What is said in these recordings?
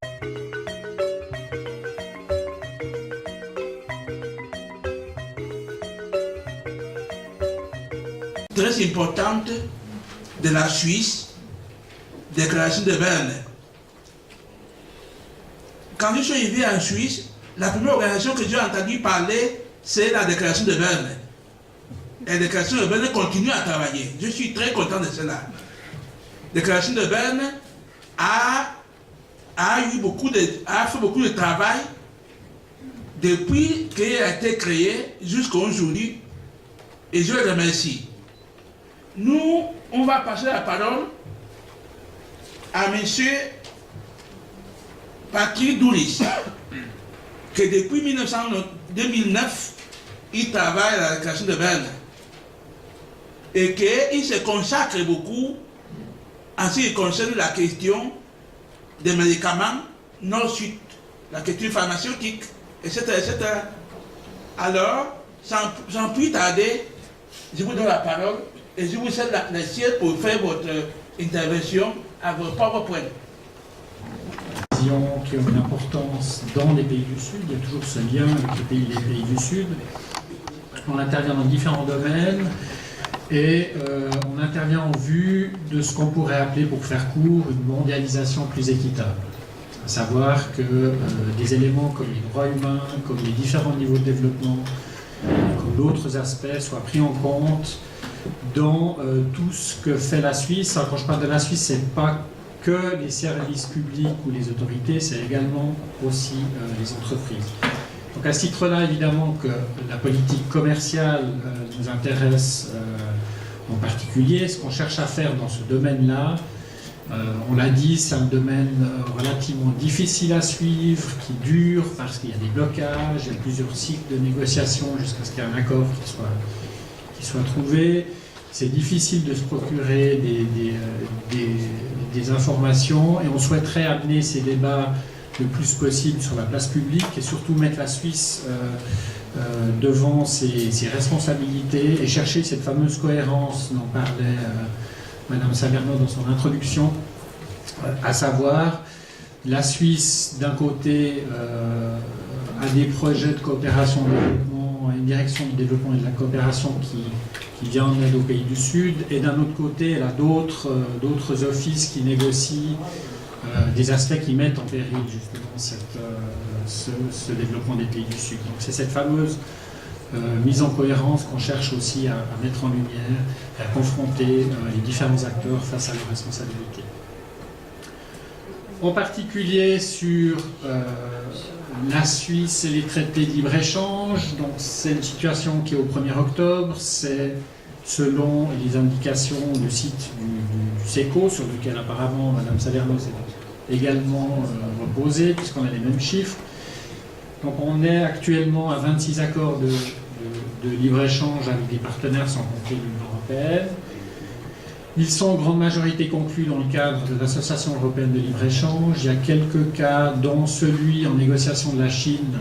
Très importante de la Suisse, déclaration de Berne. Quand je suis arrivé en Suisse, la première organisation que j'ai entendu parler, c'est la déclaration de Berne. Et la déclaration de Berne continue à travailler. Je suis très content de cela. La déclaration de Berne a fait beaucoup de travail depuis qu'elle a été créée jusqu'à aujourd'hui. Et je le remercie. Nous, on va passer la parole à M. Patrick Doulis, que depuis 2009, il travaille à la déclaration de Berne et qu'il se consacre beaucoup en ce qui concerne la question des médicaments non-suite, la question pharmaceutique, etc., etc. Alors, sans plus tarder, je vous donne la parole et je vous cède la siège pour faire votre intervention à vos propres points. Qui ont une importance dans les pays du Sud, il y a toujours ce lien avec les pays du Sud. On intervient dans différents domaines et on intervient en vue de ce qu'on pourrait appeler, pour faire court, une mondialisation plus équitable. À savoir que des éléments comme les droits humains, comme les différents niveaux de développement, comme d'autres aspects soient pris en compte dans tout ce que fait la Suisse. Alors, quand je parle de la Suisse, ce n'est pas que les services publics ou les autorités, c'est également aussi les entreprises. Donc à ce titre-là, évidemment que la politique commerciale nous intéresse en particulier. Ce qu'on cherche à faire dans ce domaine-là, on l'a dit, c'est un domaine relativement difficile à suivre, qui dure parce qu'il y a des blocages, il y a plusieurs cycles de négociations jusqu'à ce qu'il y ait un accord qui soit trouvé. C'est difficile de se procurer des informations et on souhaiterait amener ces débats le plus possible sur la place publique et surtout mettre la Suisse devant ses responsabilités et chercher cette fameuse cohérence dont parlait Madame Salerno dans son introduction, à savoir la Suisse d'un côté a des projets de coopération de développement, une direction du développement et de la coopération qui vient en aide aux pays du Sud, et d'un autre côté, elle a d'autres offices qui négocient des aspects qui mettent en péril justement ce développement des pays du Sud. Donc c'est cette fameuse mise en cohérence qu'on cherche aussi à mettre en lumière, à confronter les différents acteurs face à leurs responsabilités. En particulier sur la Suisse et les traités de libre-échange, donc c'est une situation qui est au 1er octobre, c'est selon les indications du site du SECO, sur lequel apparemment Mme Salerno s'est également reposée, puisqu'on a les mêmes chiffres. Donc on est actuellement à 26 accords de libre-échange avec des partenaires sans compter l'Union européenne. Ils sont en grande majorité conclus dans le cadre de l'Association européenne de libre-échange. Il y a quelques cas, dont celui en négociation de la Chine,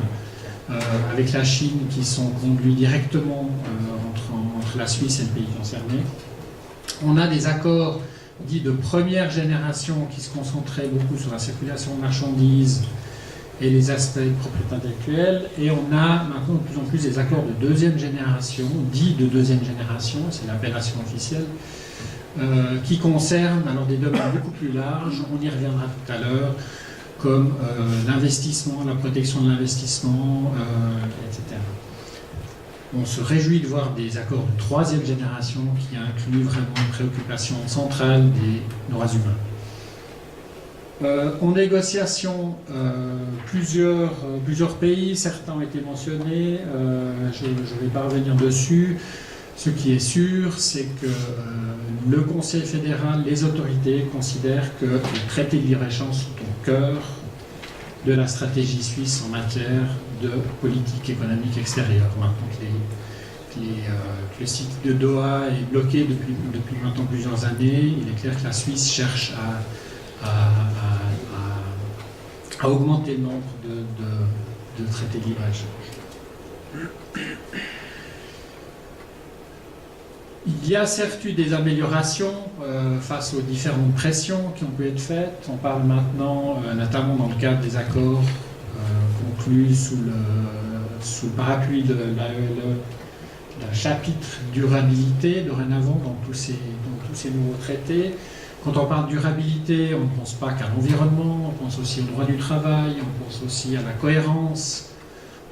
avec la Chine, qui sont conduits directement entre la Suisse et le pays concerné. On a des accords dits de première génération qui se concentraient beaucoup sur la circulation de marchandises et les aspects de propriété intellectuelle. Et on a maintenant de plus en plus des accords de deuxième génération, dits de deuxième génération, c'est l'appellation officielle, qui concernent alors des domaines beaucoup plus larges, on y reviendra tout à l'heure, comme l'investissement, la protection de l'investissement, etc. On se réjouit de voir des accords de troisième génération qui incluent vraiment une préoccupation centrale des droits humains. En négociation, plusieurs pays, certains ont été mentionnés, je ne vais pas revenir dessus. Ce qui est sûr, c'est que le Conseil fédéral, les autorités considèrent que les traités de libre-échange sont au cœur de la stratégie suisse en matière de politique économique extérieure. Maintenant que le cycle de Doha est bloqué depuis maintenant plusieurs années, il est clair que la Suisse cherche à augmenter le nombre de traités de libre-échange. Il y a certes eu des améliorations face aux différentes pressions qui ont pu être faites. On parle maintenant, notamment dans le cadre des accords conclus sous le parapluie de d'un chapitre durabilité dorénavant dans tous ces nouveaux traités. Quand on parle de durabilité, on ne pense pas qu'à l'environnement, on pense aussi au droit du travail, on pense aussi à la cohérence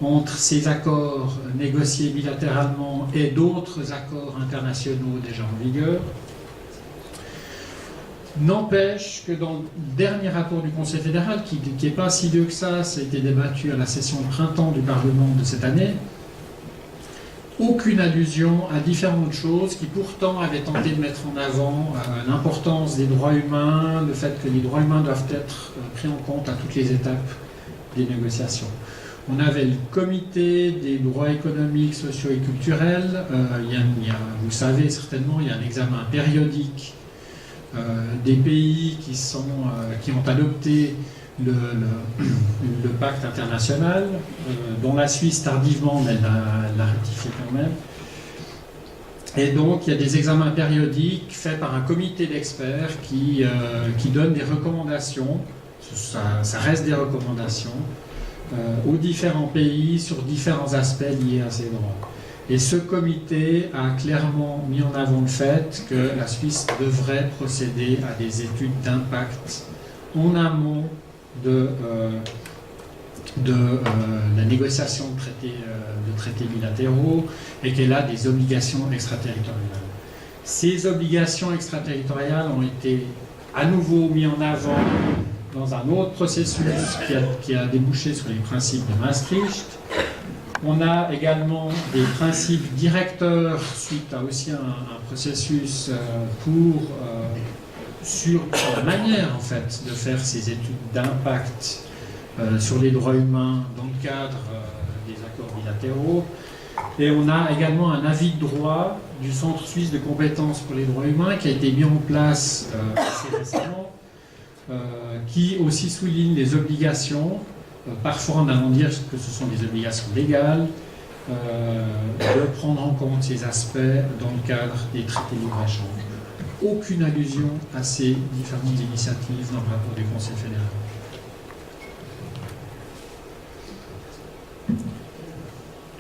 entre ces accords négociés bilatéralement et d'autres accords internationaux déjà en vigueur. N'empêche que dans le dernier rapport du Conseil fédéral, qui n'est pas si vieux que ça a été débattu à la session de printemps du Parlement de cette année, aucune allusion à différentes choses qui pourtant avaient tenté de mettre en avant l'importance des droits humains, le fait que les droits humains doivent être pris en compte à toutes les étapes des négociations. On avait le comité des droits économiques, sociaux et culturels. Vous savez certainement, il y a un examen périodique des pays qui ont adopté le pacte international, dont la Suisse tardivement, mais l'a ratifié quand même. Et donc, il y a des examens périodiques faits par un comité d'experts qui donne des recommandations, ça reste des recommandations, aux différents pays sur différents aspects liés à ces droits. Et ce comité a clairement mis en avant le fait que la Suisse devrait procéder à des études d'impact en amont de la négociation de traités bilatéraux et qu'elle a des obligations extraterritoriales. Ces obligations extraterritoriales ont été à nouveau mises en avant dans un autre processus qui a débouché sur les principes de Maastricht. On a également des principes directeurs suite à aussi un processus sur la manière en fait de faire ces études d'impact sur les droits humains dans le cadre des accords bilatéraux. Et on a également un avis de droit du Centre suisse de compétences pour les droits humains qui a été mis en place assez récemment, qui aussi souligne les obligations, parfois en allant dire que ce sont des obligations légales, de prendre en compte ces aspects dans le cadre des traités de libre-échange. Aucune allusion à ces différentes initiatives dans le rapport du Conseil fédéral.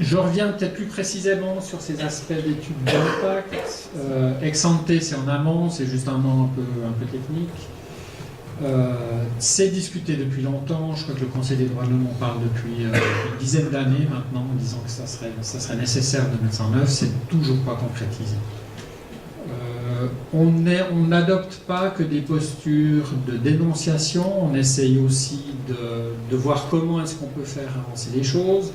Je reviens peut-être plus précisément sur ces aspects d'études d'impact. Ex ante, c'est en amont, c'est juste un nom un peu technique. C'est discuté depuis longtemps. Je crois que le Conseil des droits de l'homme en parle depuis une dizaine d'années maintenant, en disant que ça serait nécessaire de mettre ça en œuvre. C'est toujours pas concrétisé. On n'adopte pas que des postures de dénonciation, on essaye aussi de voir comment est-ce qu'on peut faire avancer les choses.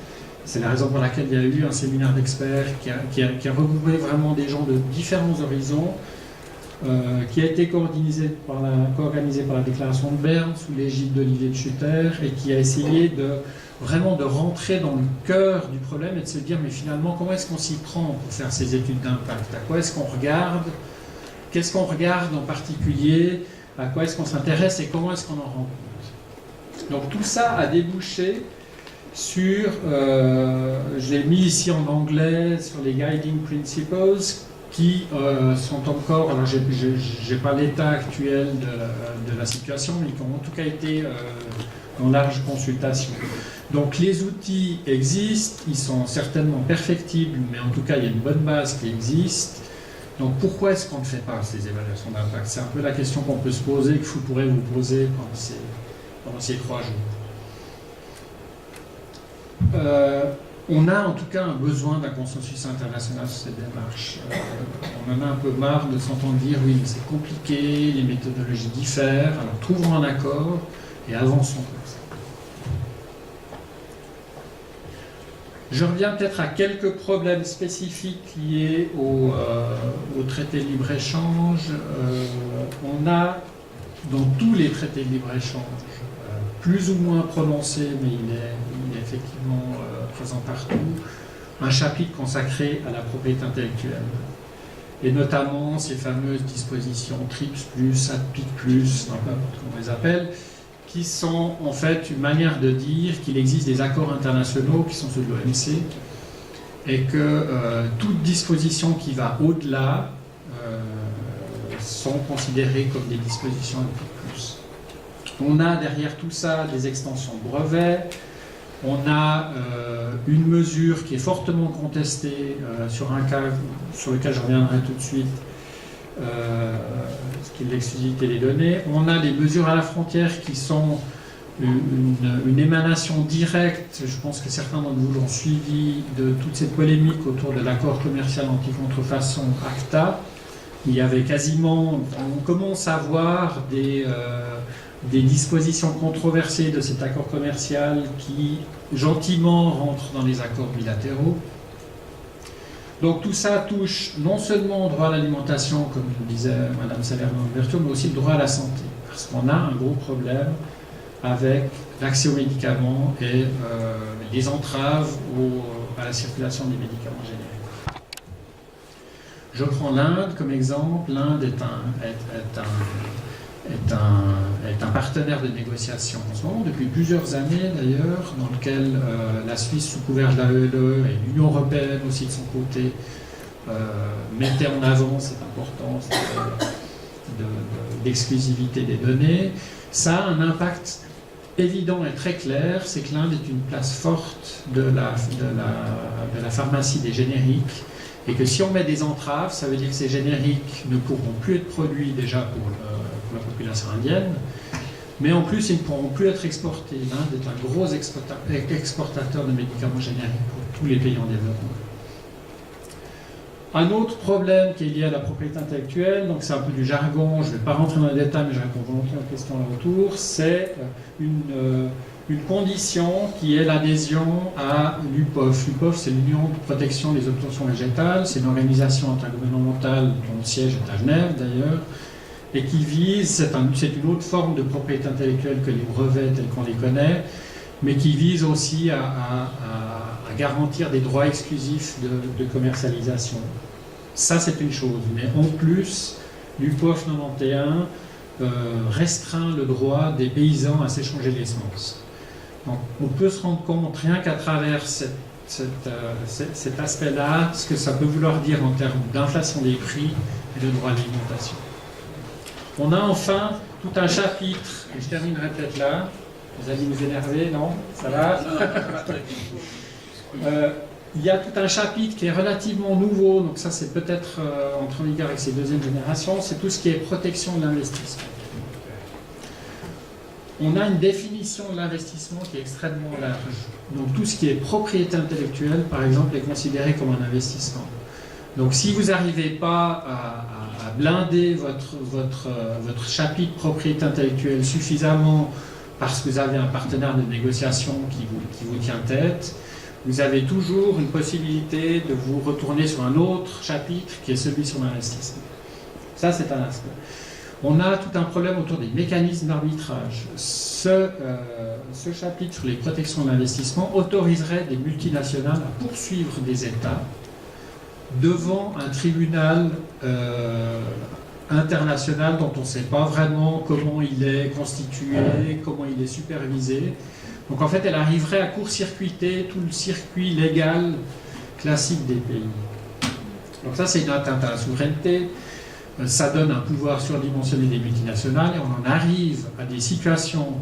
C'est la raison pour laquelle il y a eu un séminaire d'experts qui a regroupé vraiment des gens de différents horizons, qui a été co-organisé par la déclaration de Berne sous l'égide d'Olivier de Schutter et qui a essayé vraiment de rentrer dans le cœur du problème et de se dire mais finalement comment est-ce qu'on s'y prend pour faire ces études d'impact, à quoi est-ce qu'on regarde, qu'est-ce qu'on regarde en particulier, à quoi est-ce qu'on s'intéresse et comment est-ce qu'on en rend compte. Donc tout ça a débouché sur, j'ai mis ici en anglais, sur les guiding principles qui sont encore, alors j'ai pas l'état actuel de la situation, mais qui ont en tout cas été en large consultation. Donc les outils existent, ils sont certainement perfectibles, mais en tout cas il y a une bonne base qui existe. Donc pourquoi est-ce qu'on ne fait pas ces évaluations d'impact? C'est un peu la question qu'on peut se poser, que vous pourrez vous poser pendant ces 3 jours. On a en tout cas un besoin d'un consensus international sur cette démarche. On en a un peu marre de s'entendre dire oui, mais c'est compliqué, les méthodologies diffèrent, alors trouvons un accord et avançons comme ça. Je reviens peut-être à quelques problèmes spécifiques liés au traité de libre-échange. On a dans tous les traités de libre-échange, plus ou moins prononcé, mais il est effectivement présent partout, un chapitre consacré à la propriété intellectuelle. Et notamment ces fameuses dispositions TRIPS+, ATPIC+, n'importe comment on les appelle, qui sont en fait une manière de dire qu'il existe des accords internationaux qui sont ceux de l'OMC et que toute disposition qui va au-delà sont considérées comme des dispositions un peu plus. On a derrière tout ça des extensions de brevets, on a une mesure qui est fortement contestée sur un cas sur lequel je reviendrai tout de suite, ce qui est l'exclusivité des données. On a les mesures à la frontière qui sont une émanation directe, je pense que certains d'entre vous l'ont suivi, de toute cette polémique autour de l'accord commercial anti-contrefaçon ACTA. Il y avait quasiment, on commence à voir des dispositions controversées de cet accord commercial qui gentiment rentrent dans les accords bilatéraux. Donc tout ça touche non seulement au droit à l'alimentation, comme disait Mme Salerno-Alberto, mais aussi le droit à la santé, parce qu'on a un gros problème avec l'accès aux médicaments et les entraves à la circulation des médicaments génériques. Je prends l'Inde comme exemple. L'Inde est un partenaire de négociation en ce moment, depuis plusieurs années d'ailleurs, dans lequel la Suisse, sous couvert de la ELE, et l'Union européenne aussi de son côté, mettait en avant cette importance d'exclusivité des données. Ça a un impact évident et très clair, c'est que l'Inde est une place forte de la pharmacie des génériques, et que si on met des entraves, ça veut dire que ces génériques ne pourront plus être produits déjà pour la population indienne, mais en plus ils ne pourront plus être exportés. L'Inde est un gros exportateur de médicaments génériques pour tous les pays en développement. Un autre problème qui est lié à la propriété intellectuelle, donc c'est un peu du jargon, je ne vais pas rentrer dans les détails, mais je réponds volontiers aux questions là autour, c'est une condition qui est l'adhésion à l'UPOV. L'UPOV, c'est l'Union de protection des obtentions végétales, c'est une organisation intergouvernementale dont le siège est à Genève d'ailleurs, et qui vise, c'est une autre forme de propriété intellectuelle que les brevets tels qu'on les connaît, mais qui vise aussi à garantir des droits exclusifs de commercialisation. Ça, c'est une chose. Mais en plus, l'UPOV 91 restreint le droit des paysans à s'échanger les semences. Donc, on peut se rendre compte, rien qu'à travers cet aspect-là, ce que ça peut vouloir dire en termes d'inflation des prix et de droit à l'alimentation. On a enfin tout un chapitre, et je terminerai peut-être là. Vous allez vous énerver, non? Ça va? Il y a tout un chapitre qui est relativement nouveau, donc ça c'est peut-être entre en vigueur avec ces deuxième générations, c'est tout ce qui est protection de l'investissement. On a une définition de l'investissement qui est extrêmement large. Donc tout ce qui est propriété intellectuelle, par exemple, est considéré comme un investissement. Donc si vous n'arrivez pas à blinder votre chapitre propriété intellectuelle suffisamment parce que vous avez un partenaire de négociation qui vous tient tête, vous avez toujours une possibilité de vous retourner sur un autre chapitre qui est celui sur l'investissement. Ça, c'est un aspect. On a tout un problème autour des mécanismes d'arbitrage. Ce chapitre sur les protections de l'investissement autoriserait des multinationales à poursuivre des États devant un tribunal international dont on ne sait pas vraiment comment il est constitué, comment il est supervisé. Donc en fait, elle arriverait à court-circuiter tout le circuit légal classique des pays. Donc ça, c'est une atteinte à la souveraineté. Ça donne un pouvoir surdimensionné des multinationales et on en arrive à des situations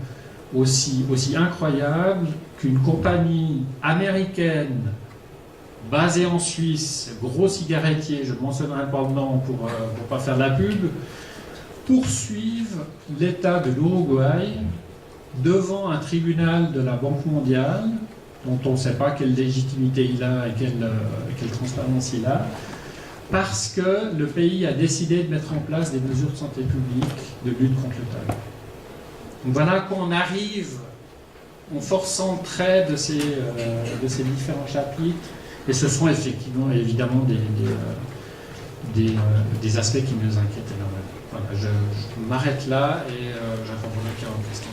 aussi incroyables qu'une compagnie américaine basée en Suisse, gros cigarettier, je ne mentionnerai pas le nom pour ne pas faire de la pub, poursuivent l'État de l'Uruguay devant un tribunal de la Banque mondiale, dont on ne sait pas quelle légitimité il a et quelle transparence il a, parce que le pays a décidé de mettre en place des mesures de santé publique de lutte contre le tabac. Donc voilà qu'on arrive, en forçant le trait de ces différents chapitres, et ce sont effectivement, évidemment, des aspects qui nous inquiètent énormément. Voilà, je m'arrête là et j'attends vos questions.